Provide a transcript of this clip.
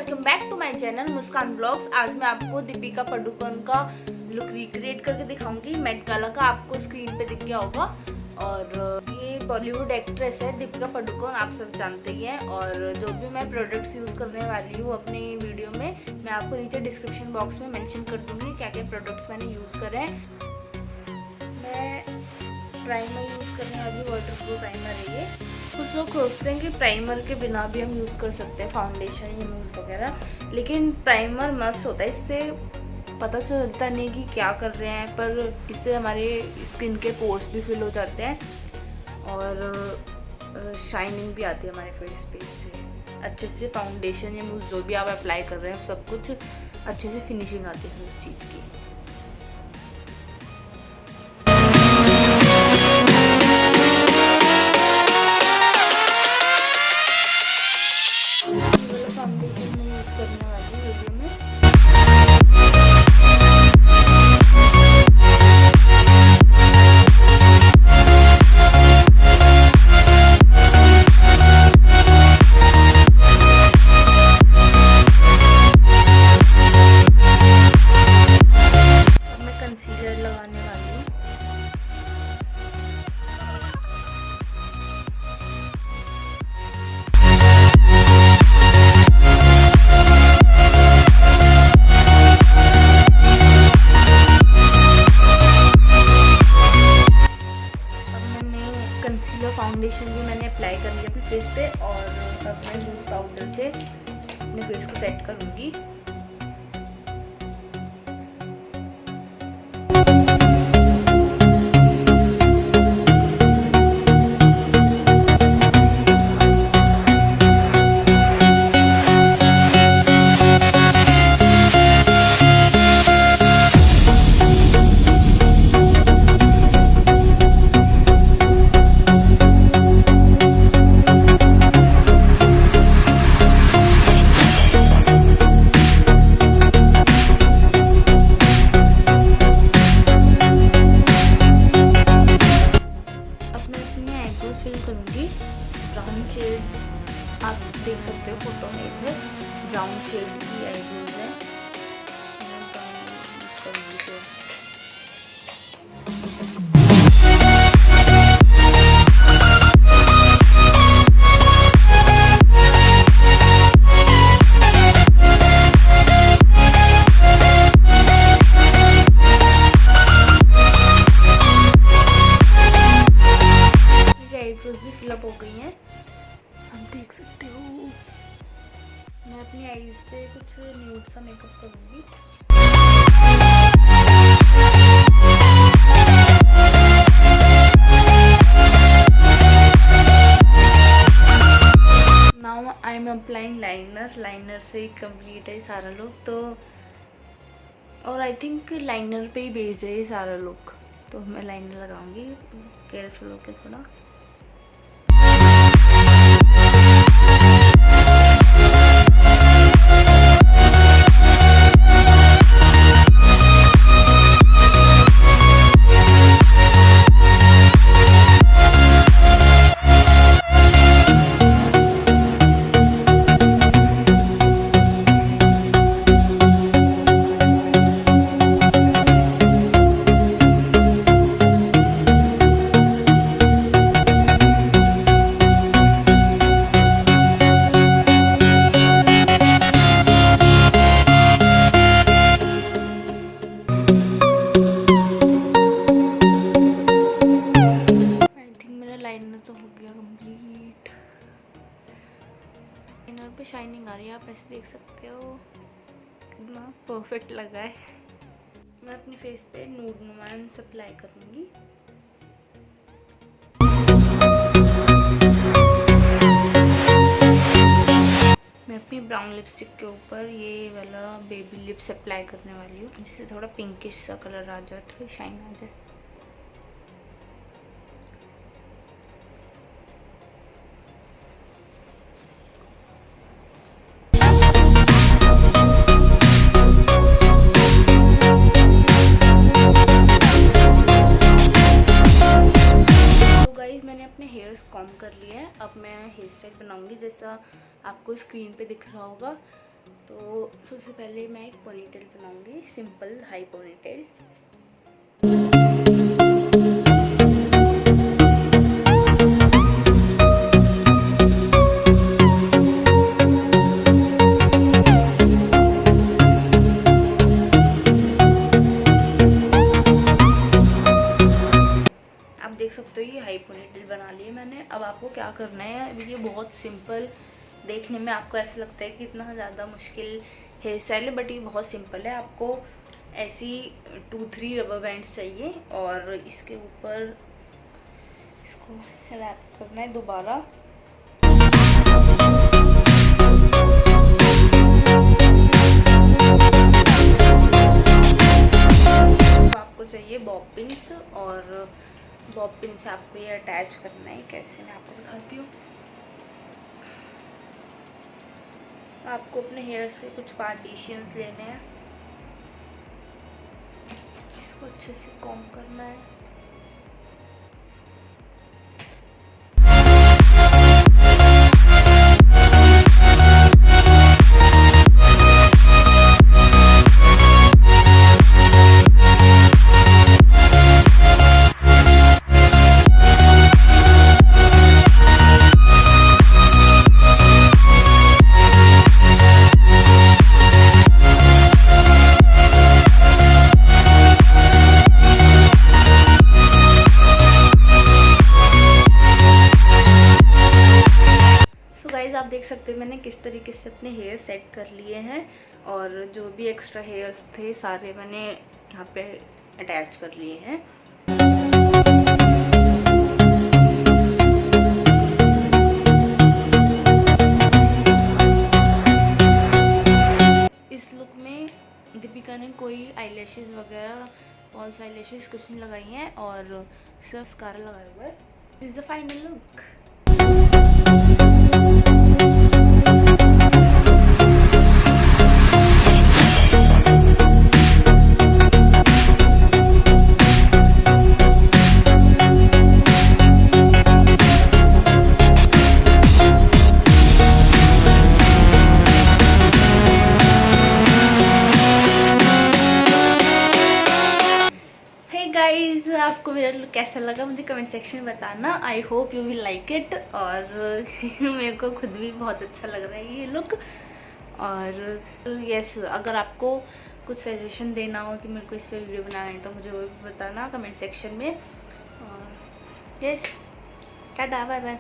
Welcome back to my channel Muskan vlogs. आज मैं आपको दीपिका पादुकोण का लुक रिक्रिएट करके दिखाऊंगी। मेट गाला का आपको स्क्रीन पे दिख गया होगा। और ये बॉलीवुड एक्ट्रेस है दीपिका पादुकोण, आप सब जानते ही हैं। और जो भी मैं प्रोडक्ट्स यूज़ करने वाली हूँ अपनी वीडियो में, मैं आपको नीचे डिस्क्रिप्शन बॉक्स में मेंशन कर दूँगी क्या क्या प्रोडक्ट्स मैंने यूज़ करे हैं। मैं प्राइमर यूज़ करने वाली वाटरप्रूफ प्राइमर है ये। कुछ लोग सोचते हैं कि प्राइमर के बिना भी हम यूज़ कर सकते हैं फाउंडेशन या मूव वगैरह, लेकिन प्राइमर मस्ट होता है। इससे पता चलता नहीं कि क्या कर रहे हैं, पर इससे हमारे स्किन के पोर्स भी फिल हो जाते हैं और शाइनिंग भी आती है हमारे फेस पे। इससे अच्छे से फाउंडेशन या मूव जो भी आप अप्लाई कर रहे हैं सब कुछ अच्छे से फिनिशिंग आती है उस चीज़ की। फाउंडेशन में यूज़ करने वाली वीडियो में अब मैं कंसीलर लगाने वाली हूँ। कंसीलर फाउंडेशन भी मैंने अप्लाई कर लिया अपने फेस पे और अब मैं लूज पाउडर से अपने फेस को सेट करूँगी। फिल करूँगी ब्राउन शेड, आप देख सकते हो फोटो में थे ब्राउन शेड की आईब्रोज है। आईब्रोज भी फिलअप हो गई हैं, आप देख सकते हो। मैं अपनी आईज पे कुछ न्यूड सा मेकअप करूँगी। Now I am applying liner. Liner से ही कंप्लीट है सारा लुक, तो और आई थिंक लाइनर पे ही बेस्ड है ये सारा लुक। तो मैं लाइनर लगाऊंगी केयरफुल होकर थोड़ा। लाइनर तो हो गया कंप्लीट। लाइनर पे शाइनिंग आ रही है, आप ऐसे देख सकते हो कितना परफेक्ट लगा है। मैं अपने फेस पे नूड नुमांस अप्लाई करूँगी। मैं अपनी ब्राउन लिपस्टिक के ऊपर ये वाला बेबी लिप्स अप्लाई करने वाली हूँ, जिससे थोड़ा पिंकिश सा कलर आ जाए, थोड़ी शाइन आ जाए। मैंने अपने हेयर्स कॉम्ब कर लिए हैं। अब मैं हेयर स्टाइल बनाऊंगी जैसा आपको स्क्रीन पे दिख रहा होगा। तो सबसे पहले मैं एक पोनीटेल बनाऊंगी, सिंपल हाई पोनीटेल। आप देख सकते हो ये हाई पोनीटेल बना ली है मैंने। अब आपको क्या करना है, ये बहुत सिंपल, देखने में आपको ऐसा लगता है कि इतना ज़्यादा मुश्किल हेयर स्टाइल है, बट ये बहुत सिंपल है। आपको ऐसी 2-3 रबर बैंड्स चाहिए और इसके ऊपर इसको रैप करना है दोबारा। तो आपको चाहिए बॉब पिन्स और बॉब पिन से आपको ये अटैच करना है। कैसे मैं आपको दिखाती हूँ। आपको अपने हेयर्स के कुछ पार्टीशंस लेने हैं, इसको अच्छे से कॉम्ब करना है। गाइस आप देख सकते हैं मैंने किस तरीके से अपने हेयर सेट कर लिए हैं और जो भी एक्स्ट्रा हेयर्स थे सारे मैंने यहाँ पे अटैच कर लिए हैं। इस लुक में दीपिका ने कोई आईलैशेस वगैरह, फॉल्स आईलैशेस कुछ नहीं लगाई हैं और सिर्फ मस्कारा लगाया हुआ है। This is the final look. Guys आपको मेरा लुक कैसा लगा मुझे कमेंट सेक्शन में बताना। I hope you will like it. और मेरे को खुद भी बहुत अच्छा लग रहा है ये लुक। और यस, अगर आपको कुछ सजेशन देना हो कि मेरे को इस पर वीडियो बनाना है तो मुझे वो भी बताना कमेंट सेक्शन में। और यस, टाटा, बाय बाय।